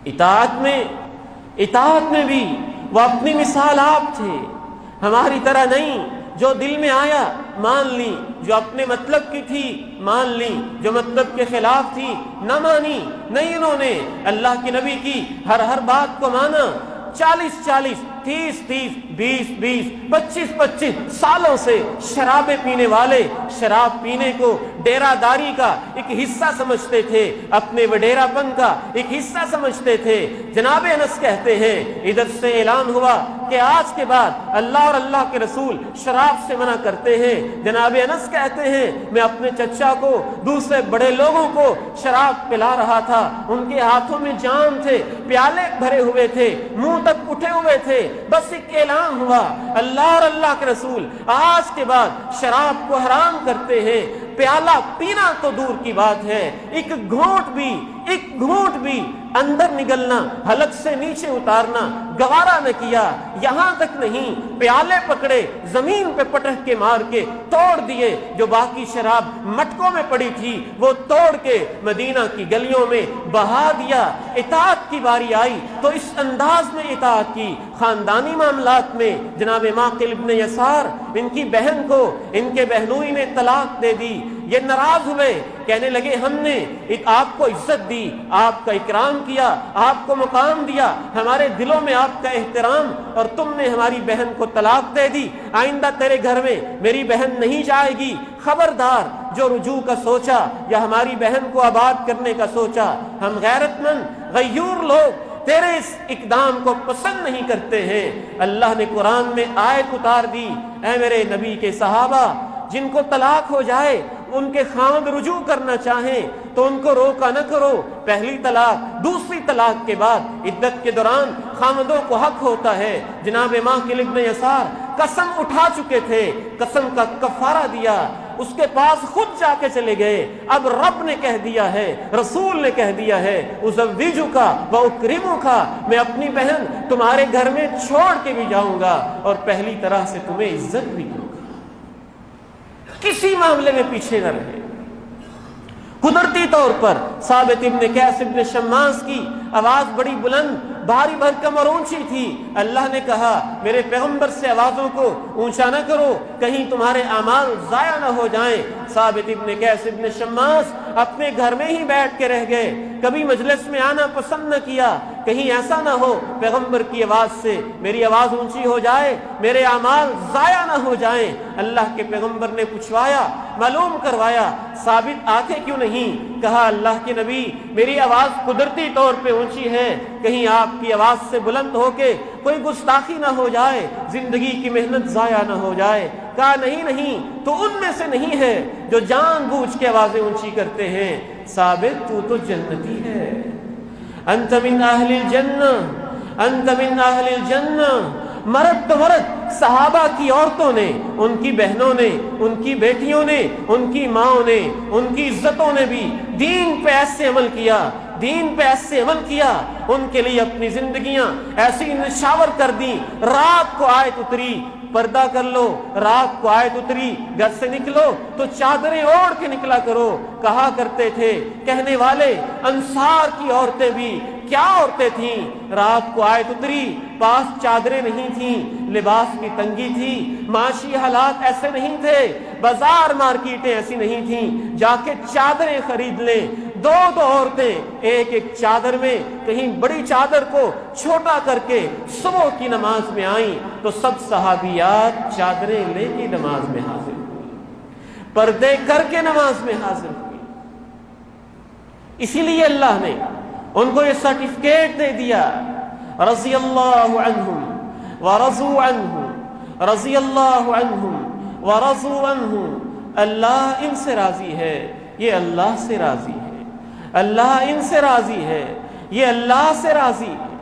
اطاعت میں بھی وہ اپنی مثال آپ تھے، ہماری طرح نہیں جو دل میں آیا مان لی، جو اپنے مطلب کی تھی مان لی، جو مطلب کے خلاف تھی نہ مانی۔ نہیں، انہوں نے اللہ کے نبی کی ہر بات کو مانا۔ 40 30 20 25 سالوں سے شرابیں پینے والے شراب پینے کو ڈیرہ داری کا ایک حصہ سمجھتے تھے، اپنے وڈیرہ پن کا ایک حصہ سمجھتے تھے۔ جناب انس کہتے ہیں ادھر سے اعلان ہوا کہ آج کے بعد اللہ اور اللہ کے رسول شراب سے منع کرتے ہیں۔ جناب انس کہتے ہیں میں اپنے چچا کو، دوسرے بڑے لوگوں کو شراب پلا رہا تھا، ان کے ہاتھوں میں جام تھے، پیالے بھرے ہوئے تھے، منہ تک اٹھے ہوئے تھے، بس ایک اعلان ہوا اللہ اور اللہ کے رسول آج کے بعد شراب کو حرام کرتے ہیں۔ پیالہ پینا تو دور کی بات ہے، ایک گھونٹ بھی اندر نگلنا، حلق سے نیچے اتارنا گوارا نہ کیا۔ یہاں تک نہیں، پیالے پکڑے، زمین پہ پٹک کے مار کے توڑ دیے، جو باقی شراب مٹکوں میں پڑی تھی وہ توڑ کے مدینہ کی گلیوں میں بہا دیا۔ اطاعت کی باری آئی تو اس انداز میں اطاعت کی۔ خاندانی معاملات میں جناب ماقل ابن یسار، ان کی بہن کو ان کے بہنوئی نے طلاق دے دی، یہ ناراض ہوئے، کہنے لگے ہم نے آپ کو عزت دی، آپ کا اکرام کیا، آپ کو مقام دیا، ہمارے دلوں میں آپ کا احترام، اور تم نے ہماری بہن کو طلاق دے دی، آئندہ تیرے گھر میں میری بہن نہیں جائے گی، خبردار۔ جو رجوع کا سوچا یا ہماری بہن کو آباد کرنے کا سوچا، ہم غیرت مند غیور لوگ تیرے اس اقدام کو پسند نہیں کرتے ہیں۔ اللہ نے قرآن میں آیت اتار دی، اے میرے نبی کے صحابہ، جن کو طلاق ہو جائے، ان کے خاوند رجوع کرنا چاہیں تو ان کو روکا نہ کرو۔ پہلی طلاق، دوسری طلاق کے بعد عدت کے دوران خاوندوں کو حق ہوتا ہے۔ جناب ماقل ابن یسار قسم اٹھا چکے تھے، قسم کا کفارہ دیا، اس کے پاس خود جا کے چلے گئے۔ اب رب نے کہہ دیا ہے، رسول نے کہہ دیا ہے، ازوجک و اکرمک، میں اپنی بہن تمہارے گھر میں چھوڑ کے بھی جاؤں گا اور پہلی طرح سے تمہیں عزت بھی دوں گا۔ کسی معاملے میں پیچھے نہ رہے۔ قدرتی طور پر ثابت ابن قیس ابن شماس کی آواز بڑی بلند، بھاری بھرکم اور اونچی تھی۔ اللہ نے کہا میرے پیغمبر سے آوازوں کو اونچا نہ کرو، کہیں تمہارے اعمال ضائع نہ ہو جائیں۔ ثابت ابن قیس ابن شماس اپنے گھر میں ہی بیٹھ کے رہ گئے، کبھی مجلس میں آنا پسند نہ کیا، کہیں ایسا نہ ہو پیغمبر کی آواز سے میری آواز اونچی ہو جائے، میرے اعمال ضائع نہ ہو جائیں۔ اللہ کے پیغمبر نے پوچھوایا، معلوم کروایا، ثابت آنکھیں کیوں نہیں؟ کہا اللہ کے نبی میری آواز قدرتی طور پہ اونچی ہے، کہیں آپ کی آواز سے بلند ہو کے کوئی گستاخی نہ ہو جائے، زندگی کی محنت ضائع نہ ہو جائے۔ کہا نہیں، تو ان میں سے نہیں ہے جو جان بوجھ کے آوازیں اونچی کرتے ہیں۔ ثابت تو جنتی ہے، انت من اہل الجنہ، انت من اہل الجنہ۔ مرد تو مرد، صحابہ کی عورتوں نے، ان کی بہنوں نے، ان کی بیٹیوں نے، ان کی ماں نے، ان کی عزتوں نے بھی دین پہ ایسے عمل کیا، دین پہ ایسے عمل کیا، ان کے لیے اپنی زندگیاں ایسی نشاور کر دی۔ رات کو آیت اتری پردہ کر لو، رات کو آیت اتری گھر سے نکلو تو چادریں اوڑھ کے نکلا کرو۔ کہا کرتے تھے کہنے والے انصار کی عورتیں بھی کیا عورتیں تھیں، رات کو آیت اتری، پاس چادریں نہیں تھیں، لباس کی تنگی تھی، معاشی حالات ایسے نہیں تھے، بازار مارکیٹیں ایسی نہیں تھیں جا کے چادریں خرید لیں۔ دو عورتیں ایک چادر میں، کہیں بڑی چادر کو چھوٹا کر کے صبح کی نماز میں آئیں تو سب صحابیات چادریں لے کے نماز میں حاضر ہوئی، پردے کر کے نماز میں حاضر ہوئی۔ اسی لیے اللہ نے ان کو یہ سرٹیفکیٹ دے دیا، رضی اللہ عنہم ورضوا عنہ، رضی اللہ عنہم ورضوا عنہ۔ اللہ ان سے راضی ہے، یہ اللہ سے راضی ہے، اللہ ان سے راضی ہے، یہ اللہ سے راضی ہے۔